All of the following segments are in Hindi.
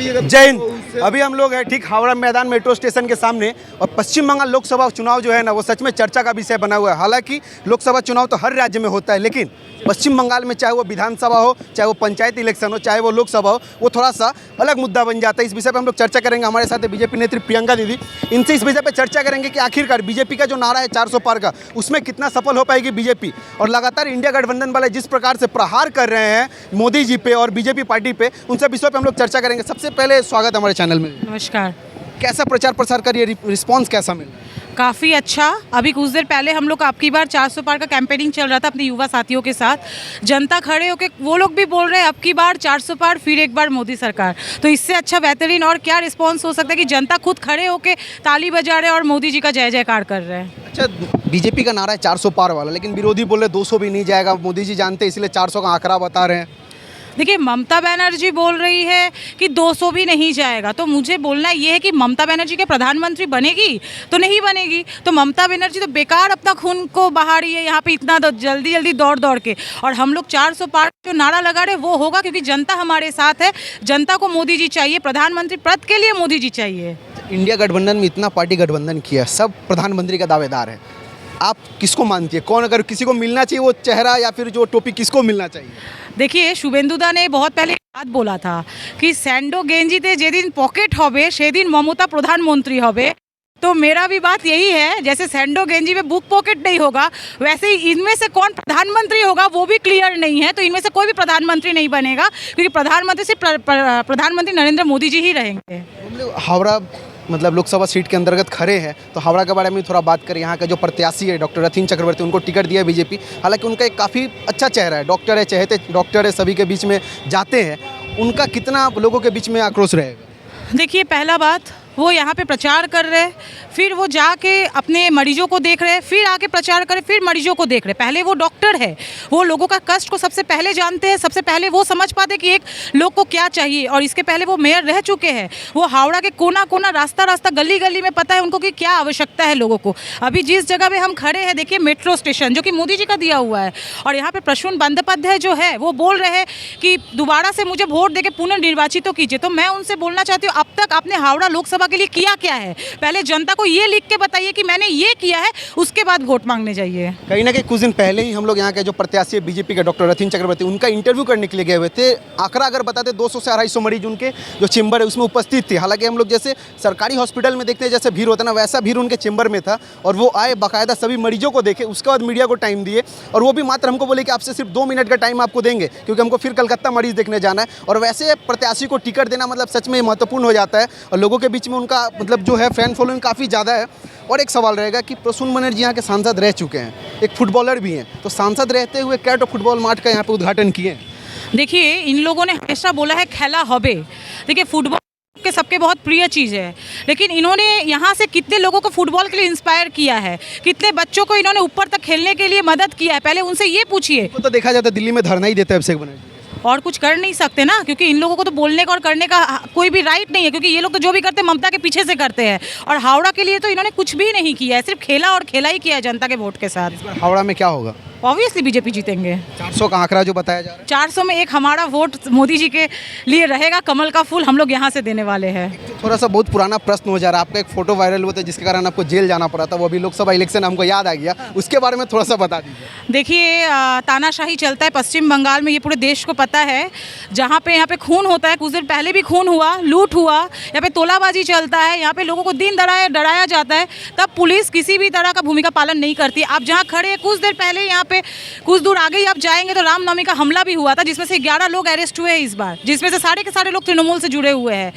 करिएगा। जय हिंद। अभी हम लोग हैं ठीक हावड़ा मैदान मेट्रो स्टेशन के सामने और पश्चिम बंगाल लोकसभा चुनाव जो है ना वो सच में चर्चा का विषय बना हुआ है। हालांकि लोकसभा चुनाव तो हर राज्य में होता है, लेकिन पश्चिम बंगाल में चाहे वो विधानसभा हो, चाहे वो पंचायत इलेक्शन हो, चाहे वो लोकसभा हो, वो थोड़ा सा अलग मुद्दा बन जाता है। इस विषय पर हम लोग चर्चा करेंगे। हमारे साथ बीजेपी नेत्री प्रियंका दीदी, इनसे इस विषय पर चर्चा करेंगे कि आखिरकार बीजेपी का जो नारा है 400 पार का, उसमें कितना सफल हो पाएगी बीजेपी। और लगातार इंडिया गठबंधन वाले जिस प्रकार से प्रहार कर रहे हैं मोदी जी पे और बीजेपी पार्टी पे, उन सब विषयों पर हम लोग चर्चा करेंगे। सबसे पहले स्वागत हमारे चैनल में। नमस्कार। कैसा प्रचार प्रसार का ये रिस्पॉन्स कैसा मिला? काफ़ी अच्छा। अभी कुछ देर पहले हम लोग आपकी बार 400 पार का कैंपेनिंग चल रहा था अपने युवा साथियों के साथ। जनता खड़े होकर वो लोग भी बोल रहे हैं अब की बार 400 पार, फिर एक बार मोदी सरकार। तो इससे अच्छा बेहतरीन और क्या रिस्पॉन्स हो सकता है कि जनता खुद खड़े होकर ताली बजा रहे हैं और मोदी जी का जय जयकार कर रहे हैं। अच्छा, बीजेपी का नारा है 400 पार वाला, लेकिन विरोधी बोल रहे 200 भी नहीं जाएगा। मोदी जी जानते हैं इसलिए 400 का आंकड़ा बता रहे हैं। देखिए, ममता बनर्जी बोल रही है कि 200 भी नहीं जाएगा, तो मुझे बोलना ये है कि ममता बनर्जी के प्रधानमंत्री बनेगी तो नहीं बनेगी। तो ममता बनर्जी तो बेकार अपना खून को बहा रही है यहाँ पे इतना जल्दी जल्दी दौड़ के। और हम लोग 400 पार जो नारा लगा रहे वो होगा क्योंकि जनता हमारे साथ है। जनता को मोदी जी चाहिए, प्रधानमंत्री पद के लिए मोदी जी चाहिए। इंडिया गठबंधन में इतना पार्टी गठबंधन किया, सब प्रधानमंत्री का दावेदार है। आप किसको मानती है, कौन अगर किसी को मिलना चाहिए वो चेहरा या फिर जो टोपी किसको मिलना चाहिए? देखिए, शुभेंदुदा ने बहुत पहले बात बोला था कि सैंडो गेंजीते जेदिन पॉकेट होबे सेदिन ममता प्रधानमंत्री होबे। तो मेरा भी बात यही है, जैसे सैंडो गेंजी में बुक पॉकेट नहीं होगा, वैसे ही इनमें से कौन प्रधानमंत्री होगा वो भी क्लियर नहीं है। तो इनमें से कोई भी प्रधानमंत्री नहीं बनेगा क्योंकि प्रधानमंत्री सिर्फ प्रधानमंत्री नरेंद्र मोदी जी ही रहेंगे। हावड़ा मतलब लोकसभा सीट के अंतर्गत खड़े हैं, तो हावड़ा के बारे में थोड़ा बात करें। यहाँ का जो प्रत्याशी है डॉक्टर रथिन चक्रवर्ती, उनको टिकट दिया है बीजेपी। हालांकि उनका एक काफ़ी अच्छा चेहरा है, डॉक्टर है, चहेते डॉक्टर है, सभी के बीच में जाते हैं। उनका कितना लोगों के बीच में आक्रोश रहेगा? देखिए, पहला बात वो यहाँ पे प्रचार कर रहे हैं, फिर वो जाके अपने मरीजों को देख रहे हैं, फिर आके प्रचार करें, फिर मरीजों को देख रहे हैं। पहले वो डॉक्टर है, वो लोगों का कष्ट को सबसे पहले जानते हैं, सबसे पहले वो समझ पाते कि एक लोग को क्या चाहिए। और इसके पहले वो मेयर रह चुके हैं, वो हावड़ा के कोना कोना रास्ता गली गली में पता है उनको कि क्या आवश्यकता है लोगों को। अभी जिस जगह पे हम खड़े हैं, देखिए मेट्रो स्टेशन जो कि मोदी जी का दिया हुआ है, और यहाँ पे प्रसून बंदोपाध्याय जो है वो बोल रहे हैं कि दोबारा से मुझे वोट देके पुनर्निर्वाचित तो कीजिए। तो मैं उनसे बोलना चाहती हूँ, अब तक आपने हावड़ा लोकसभा के लिए किया क्या है? पहले जनता को ये लिख के बताइए कि मैंने ये किया है, उसके बाद वोट मांगने जाइए। कहीं ना कहीं कुछ दिन पहले ही हम लोग यहाँ के जो प्रत्याशी है बीजेपी के डॉक्टर रथिन चक्रवर्ती, उनका इंटरव्यू करने के लिए गए हुए थे। आंकड़ा अगर बताते 200 से 250 मरीज उनके जो चेंबर है उसमें उपस्थित थे। हालांकि हम लोग जैसे सरकारी हॉस्पिटल में देखते हैं जैसे भीड़ होता है ना, वैसा भीड़ उनके चेंबर में था। और वो आए, बाकायदा सभी मरीजों को देखे, उसके बाद मीडिया को टाइम दिए। और वो भी मात्र हमको बोले कि आपसे सिर्फ 2 मिनट का टाइम आपको देंगे क्योंकि हमको फिर कलकत्ता मरीज देखने जाना है। और वैसे प्रत्याशी को टिकट देना मतलब सच में महत्वपूर्ण हो जाता है। और लोगों के बीच में उनका मतलब जो है फैन फॉलोइंग काफ़ी ज़्यादा है। और एक सवाल रहेगा कि प्रसून बनर्जी यहाँ के सांसद रह चुके हैं, एक फुटबॉलर भी हैं, तो सांसद रहते हुए क्या तो फुटबॉल मार्ट का यहाँ पे उद्घाटन किए? देखिए, इन लोगों ने हमेशा बोला है खेला हबे। देखिए, फुटबॉल के सबके बहुत प्रिय चीज़ है, लेकिन इन्होंने यहाँ से कितने लोगों को फुटबॉल के लिए इंस्पायर किया है, कितने बच्चों को इन्होंने ऊपर तक खेलने के लिए मदद किया है, पहले उनसे ये पूछिए। तो देखा जाता है दिल्ली में धरना ही देता है अभिषेक बनर्जी, और कुछ कर नहीं सकते ना, क्योंकि इन लोगों को तो बोलने का और करने का कोई भी राइट नहीं है, क्योंकि ये लोग तो जो भी करते हैं ममता के पीछे से करते हैं। और हावड़ा के लिए तो इन्होंने कुछ भी नहीं किया है, सिर्फ खेला और खेला ही किया है जनता के वोट के साथ। हावड़ा में क्या होगा? ऑब्वियसली बीजेपी जीतेंगे। 400 का आंकड़ा जो बताया जा रहा है, 400 में एक हमारा वोट मोदी जी के लिए रहेगा, कमल का फूल हम लोग यहाँ से देने वाले हैं। थोड़ा सा बहुत पुराना प्रश्न हो जा रहा है। आपका एक फोटो वायरल हुआ था जिसके कारण आपको जेल जाना पड़ा था, वो अभी लोकसभा इलेक्शन हमको याद आ गया, उसके बारे में थोड़ा सा बता दीजिए। देखिए, तानाशाही चलता है पश्चिम बंगाल में, ये पूरे देश को पता है। जहाँ पे यहाँ पे खून होता है, कुछ देर पहले भी खून हुआ, लूट हुआ, यहाँ पे तोलाबाजी चलता है, यहाँ पे लोगों को दिन डराया जाता है, तब पुलिस किसी भी तरह का भूमिका पालन नहीं करती। आप जहाँ खड़े हैं, कुछ देर पहले यहाँ पे कुछ दूर आगे ही आप जाएंगे तो रामनवमी का हमला भी हुआ था, जिसमें से 11 लोग अरेस्ट हुए हैं इस बार, जिसमें से सारे के सारे लोग तृणमूल से जुड़े हुए हैं।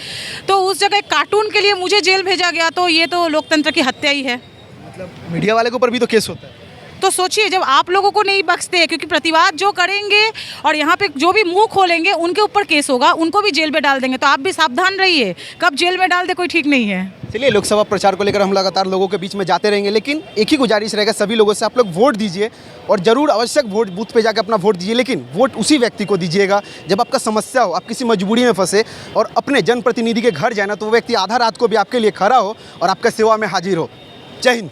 तो उस जगह एक कार्टून के लिए मुझे जेल भेजा गया, तो ये तो लोकतंत्र की हत्या ही है। मतलब मीडिया वाले के ऊपर भी तो केस होता है। तो सोचिए, जब आप लोगों को नहीं बख्शते हैं, क्योंकि प्रतिवाद जो करेंगे और यहाँ पे जो भी मुंह खोलेंगे उनके ऊपर केस होगा, उनको भी जेल में डाल देंगे। तो आप भी सावधान रहिए, कब जेल में डाल दे कोई ठीक नहीं है। चलिए, लोकसभा प्रचार को लेकर हम लगातार लोगों के बीच में जाते रहेंगे, लेकिन एक ही गुजारिश रहेगा सभी लोगों से, आप लोग वोट दीजिए और जरूर आवश्यक वोट बूथ पे जाकर अपना वोट दीजिए। लेकिन वोट उसी व्यक्ति को दीजिएगा जब आपका समस्या हो, आप किसी मजबूरी में फंसे और अपने जनप्रतिनिधि के घर जाना, तो वो व्यक्ति आधा रात को भी आपके लिए खड़ा हो और आपका सेवा में हाजिर हो। जय हिंद।